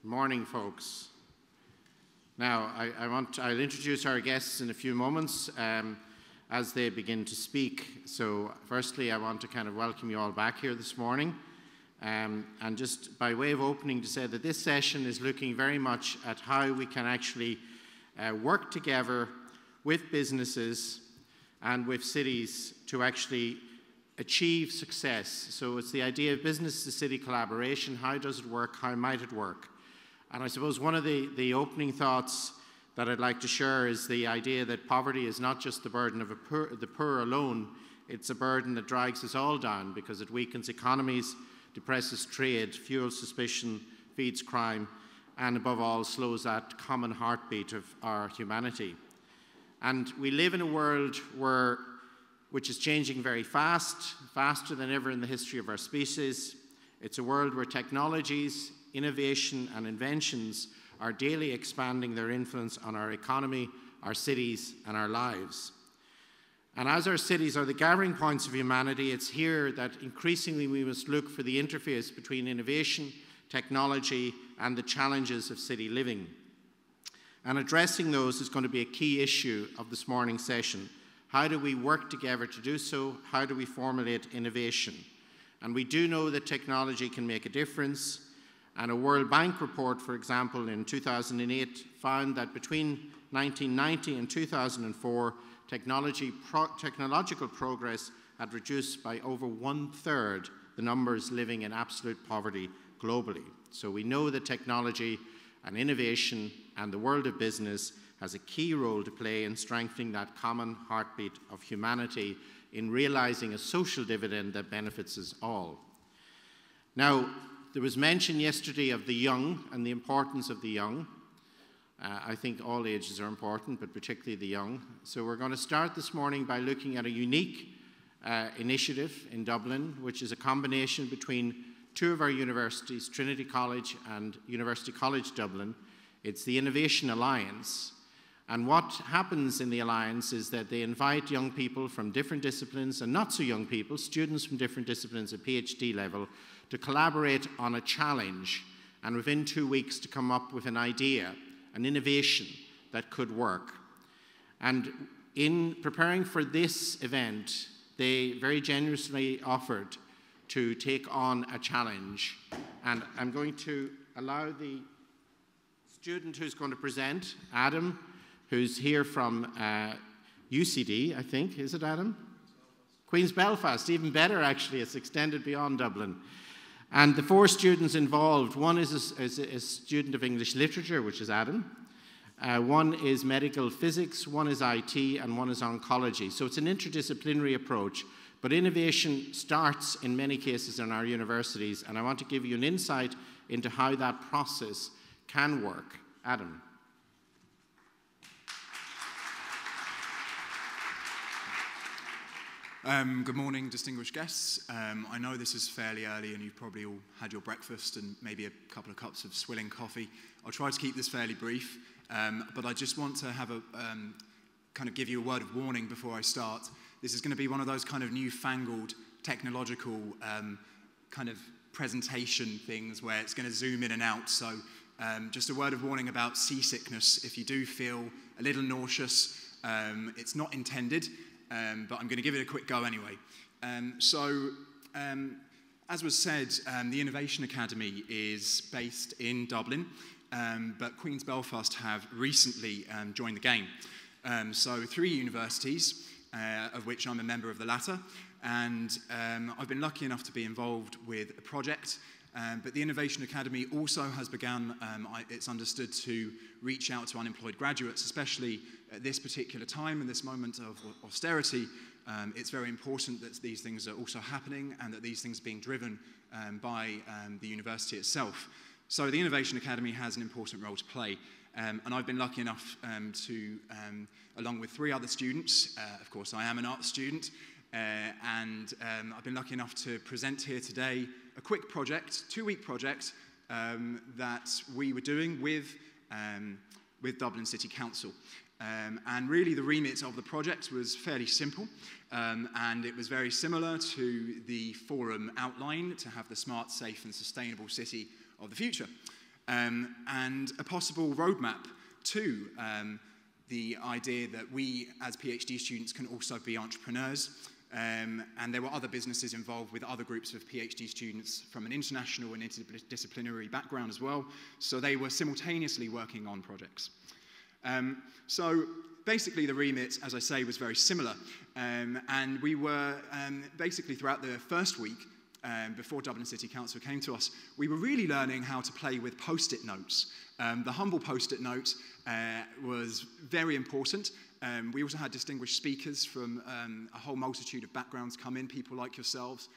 Good morning, folks. Now, I'll introduce our guests in a few moments as they begin to speak. So, firstly, I want to kind of welcome you all back here this morning. And just by way of opening to say that this session is looking very much at how we can actually work together with businesses and with cities to actually achieve success. So it's the idea of business to city collaboration. How does it work? How might it work? And I suppose one of the opening thoughts that I'd like to share is the idea that poverty is not just the burden of the poor alone. It's a burden that drags us all down because it weakens economies, depresses trade, fuels suspicion, feeds crime, and above all slows that common heartbeat of our humanity. And we live in a world which is changing very fast, faster than ever in the history of our species. It's a world where technologies, innovation and inventions are daily expanding their influence on our economy, our cities and our lives. And as our cities are the gathering points of humanity, it's here that increasingly we must look for the interface between innovation, technology and the challenges of city living. And addressing those is going to be a key issue of this morning's session. How do we work together to do so? How do we formulate innovation? And we do know that technology can make a difference. And a World Bank report, for example, in 2008 found that between 1990 and 2004, technological progress had reduced by over 1/3 the numbers living in absolute poverty globally. So we know that technology and innovation and the world of business has a key role to play in strengthening that common heartbeat of humanity in realizing a social dividend that benefits us all. Now, there was mention yesterday of the young and the importance of the young. I think all ages are important, but particularly the young. So we're going to start this morning by looking at a unique initiative in Dublin, which is a combination between two of our universities, Trinity College and University College Dublin. It's the Innovation Alliance. And what happens in the Alliance is that they invite young people from different disciplines and not so young people, students from different disciplines at PhD level, to collaborate on a challenge and within 2 weeks to come up with an idea, an innovation that could work. And in preparing for this event, they very generously offered to take on a challenge. And I'm going to allow the student who's going to present, Adam, who's here from UCD, I think. Is it Adam? Queen's Belfast, even better actually. It's extended beyond Dublin. And the 4 students involved, one is a student of English literature, which is Adam. One is medical physics, one is IT, and one is oncology. So it's an interdisciplinary approach. But innovation starts in many cases in our universities, and I want to give you an insight into how that process can work. Adam. Good morning, distinguished guests. I know this is fairly early and you've probably all had your breakfast and maybe a couple of cups of swilling coffee. I'll try to keep this fairly brief, but I just want to have kind of give you a word of warning before I start. This is going to be one of those kind of newfangled technological kind of presentation things where it's going to zoom in and out. So just a word of warning about seasickness. If you do feel a little nauseous, it's not intended. But I'm going to give it a quick go anyway. As was said, the Innovation Academy is based in Dublin, but Queen's Belfast have recently joined the game. So 3 universities, of which I'm a member of the latter, and I've been lucky enough to be involved with a project. But the Innovation Academy also has begun, it's understood, to reach out to unemployed graduates, especially at this particular time, in this moment of austerity. It's very important that these things are also happening and that these things are being driven by the university itself. So the Innovation Academy has an important role to play. And I've been lucky enough to, along with 3 other students, of course I am an art student, and I've been lucky enough to present here today a quick project, 2-week project, that we were doing with Dublin City Council. And really the remit of the project was fairly simple, and it was very similar to the forum outline to have the smart, safe and sustainable city of the future. and a possible roadmap to the idea that we as PhD students can also be entrepreneurs. And there were other businesses involved with other groups of PhD students from an international and interdisciplinary background as well. So they were simultaneously working on projects. So basically the remit, as I say, was very similar. And we were basically throughout the first week, before Dublin City Council came to us, we were really learning how to play with post-it notes. The humble post-it note was very important. We also had distinguished speakers from a whole multitude of backgrounds come in, people like yourselves,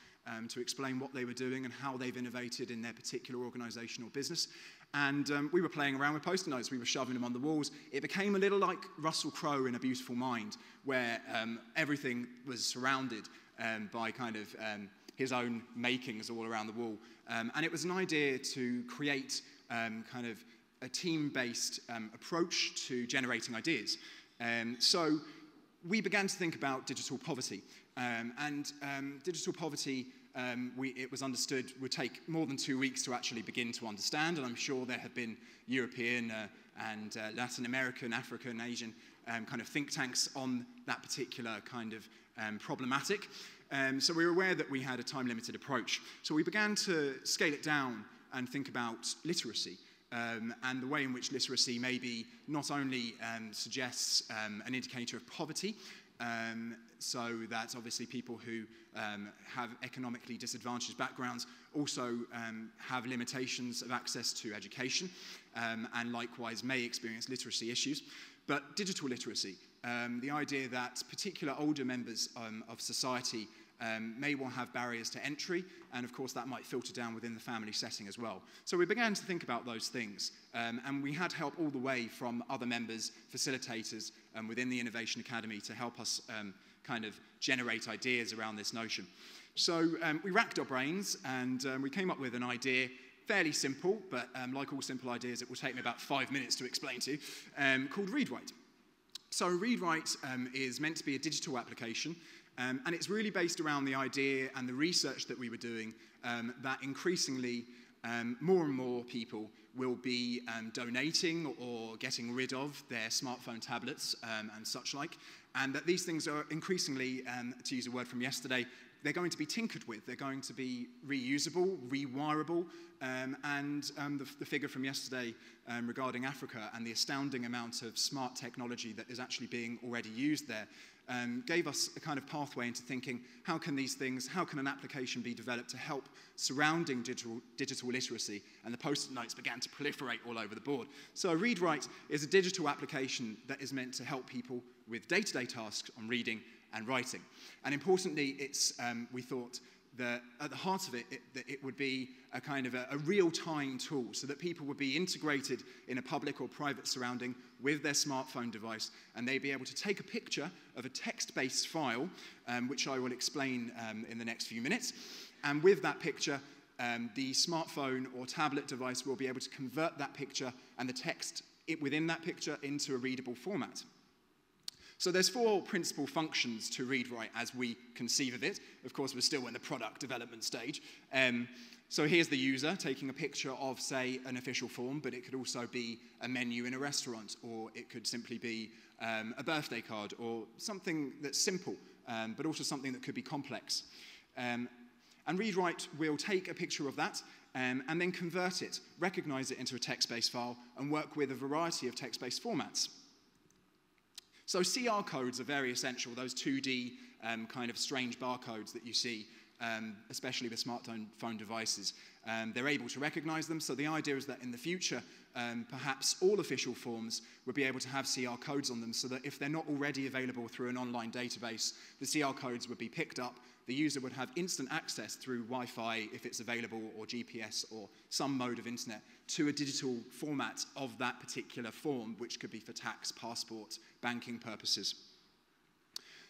to explain what they were doing and how they've innovated in their particular organisation or business. And we were playing around with post-it notes. We were shoving them on the walls. It became a little like Russell Crowe in A Beautiful Mind, where everything was surrounded by kind of his own makings all around the wall. And it was an idea to create kind of a team-based approach to generating ideas. So we began to think about digital poverty. Digital poverty, it was understood, would take more than 2 weeks to actually begin to understand. And I'm sure there have been European and Latin American, African, Asian kind of think tanks on that particular kind of problematic. So we were aware that we had a time-limited approach. So we began to scale it down and think about literacy. And the way in which literacy maybe not only suggests an indicator of poverty, so that obviously people who have economically disadvantaged backgrounds also have limitations of access to education, and likewise may experience literacy issues. But digital literacy, the idea that particular older members of society may well have barriers to entry, and of course that might filter down within the family setting as well. So we began to think about those things, and we had help all the way from other members, facilitators within the Innovation Academy to help us kind of generate ideas around this notion. So we racked our brains, and we came up with an idea, fairly simple, but like all simple ideas, it will take me about 5 minutes to explain to you, called ReadWrite. So ReadWrite is meant to be a digital application, and it's really based around the idea and the research that we were doing that increasingly more and more people will be donating or getting rid of their smartphone tablets and such like, and that these things are increasingly, to use a word from yesterday, they're going to be tinkered with, they're going to be reusable, rewirable, and the figure from yesterday regarding Africa and the astounding amount of smart technology that is actually being already used there gave us a kind of pathway into thinking, how can these things, how can an application be developed to help surrounding digital literacy? And the post-it notes began to proliferate all over the board. So ReadWrite is a digital application that is meant to help people with day-to-day tasks on reading and writing. And importantly, it's, we thought that at the heart of it, it would be a kind of a real-time tool so that people would be integrated in a public or private surrounding with their smartphone device, and they'd be able to take a picture of a text-based file, which I will explain in the next few minutes. And with that picture, the smartphone or tablet device will be able to convert that picture and the text within that picture into a readable format. So there's 4 principal functions to ReadWrite as we conceive of it. Of course, we're still in the product development stage. So here's the user taking a picture of, say, an official form, but it could also be a menu in a restaurant, or it could simply be a birthday card, or something that's simple, but also something that could be complex. And ReadWrite will take a picture of that and then convert it, recognize it into a text-based file, and work with a variety of text-based formats. So CR codes are very essential, those 2D kind of strange barcodes that you see, especially with smartphone devices. They're able to recognize them, so the idea is that in the future, perhaps all official forms would be able to have CR codes on them, so that if they're not already available through an online database, the CR codes would be picked up. The user would have instant access through Wi-Fi, if it's available, or GPS, or some mode of internet, to a digital format of that particular form, which could be for tax, passport, banking purposes.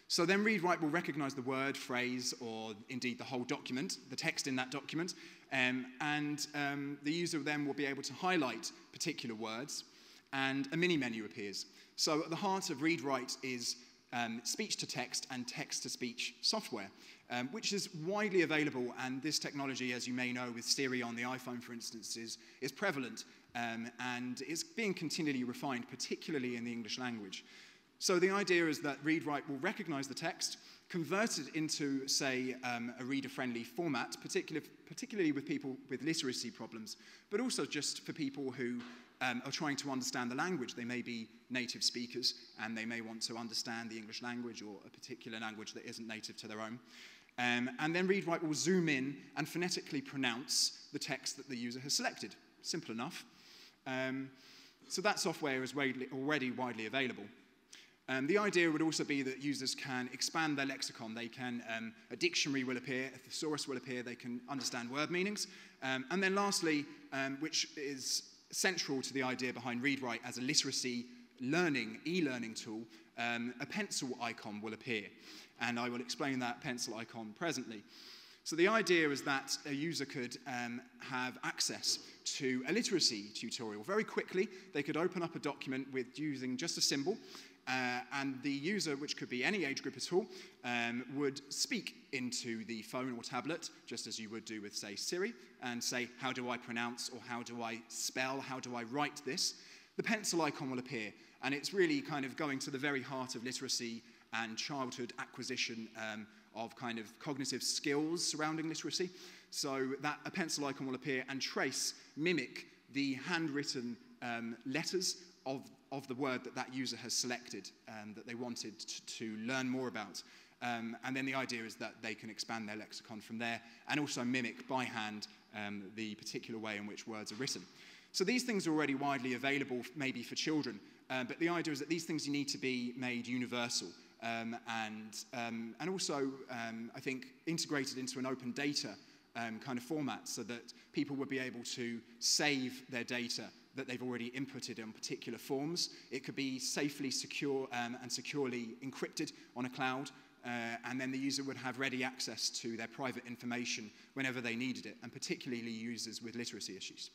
So then ReadWrite will recognize the word, phrase, or indeed the whole document, the text in that document, and the user then will be able to highlight particular words, and a mini menu appears. So at the heart of ReadWrite is speech-to-text and text-to-speech software, which is widely available, and this technology, as you may know, with Siri on the iPhone, for instance, is prevalent and it's being continually refined, particularly in the English language. So the idea is that read-write will recognize the text, convert it into, say, a reader-friendly format, particularly with people with literacy problems, but also just for people who are trying to understand the language. They may be native speakers, and they may want to understand the English language or a particular language that isn't native to their own. And then read-write will zoom in and phonetically pronounce the text that the user has selected. Simple enough. So that software is already widely available. The idea would also be that users can expand their lexicon. They can, a dictionary will appear, a thesaurus will appear, they can understand word meanings. And then lastly, which is central to the idea behind read-write as a literacy e-learning tool, a pencil icon will appear. And I will explain that pencil icon presently. So the idea is that a user could have access to a literacy tutorial. Very quickly, they could open up a document using just a symbol, and the user, which could be any age group at all, would speak into the phone or tablet, just as you would do with, say, Siri, and say, how do I pronounce, or how do I spell, how do I write this? The pencil icon will appear, and it's really kind of going to the very heart of literacy and childhood acquisition of kind of cognitive skills surrounding literacy. So that a pencil icon will appear and mimic the handwritten letters of the word that user has selected that they wanted to learn more about. And then the idea is that they can expand their lexicon from there and also mimic by hand the particular way in which words are written. So these things are already widely available maybe for children, but the idea is that these things need to be made universal and also, I think, integrated into an open data kind of format so that people would be able to save their data that they've already inputted in particular forms. It could be safely secure and securely encrypted on a cloud, and then the user would have ready access to their private information whenever they needed it, and particularly users with literacy issues.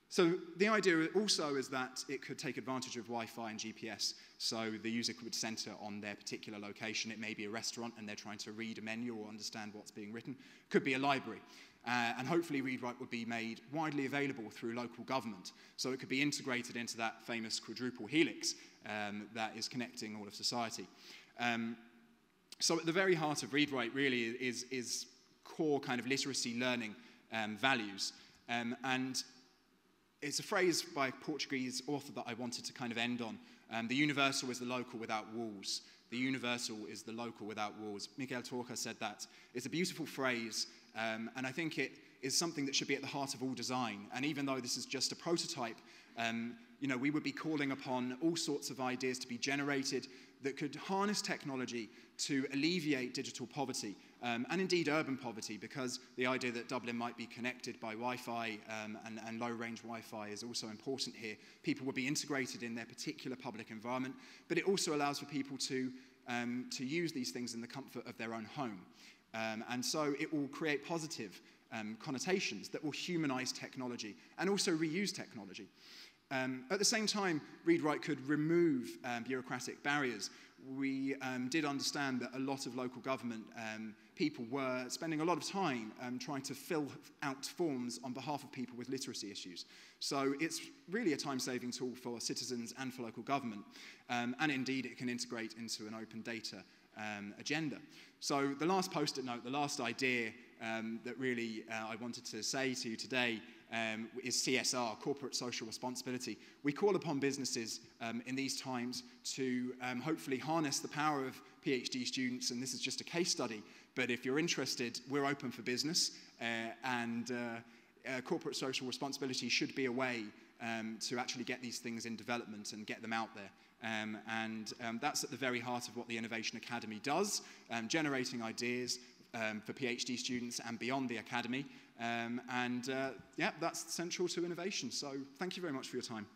So the idea also is that it could take advantage of Wi-Fi and GPS, so the user could center on their particular location. It may be a restaurant and they're trying to read a menu or understand what's being written. Could be a library. And hopefully read-write would be made widely available through local government, so it could be integrated into that famous quadruple helix that is connecting all of society. So at the very heart of read-write really is core kind of literacy learning values. And it's a phrase by a Portuguese author that I wanted to kind of end on. The universal is the local without walls. The universal is the local without walls. Miguel Torca said that. It's a beautiful phrase, and I think it is something that should be at the heart of all design. And even though this is just a prototype, you know, we would be calling upon all sorts of ideas to be generated that could harness technology to alleviate digital poverty, and indeed urban poverty, because the idea that Dublin might be connected by Wi-Fi and low-range Wi-Fi is also important here. People will be integrated in their particular public environment, but it also allows for people to use these things in the comfort of their own home. And so it will create positive connotations that will humanize technology and also reuse technology. At the same time, read-write could remove bureaucratic barriers. We did understand that a lot of local government people were spending a lot of time trying to fill out forms on behalf of people with literacy issues. So it's really a time-saving tool for citizens and for local government. And indeed, it can integrate into an open data agenda. So the last post-it note, the last idea that really I wanted to say to you today is CSR, corporate social responsibility. We call upon businesses in these times to hopefully harness the power of PhD students, and this is just a case study, but if you're interested, we're open for business, and corporate social responsibility should be a way to actually get these things in development and get them out there. And that's at the very heart of what the Innovation Academy does, generating ideas for PhD students and beyond the academy. Yeah, that's central to innovation. So thank you very much for your time.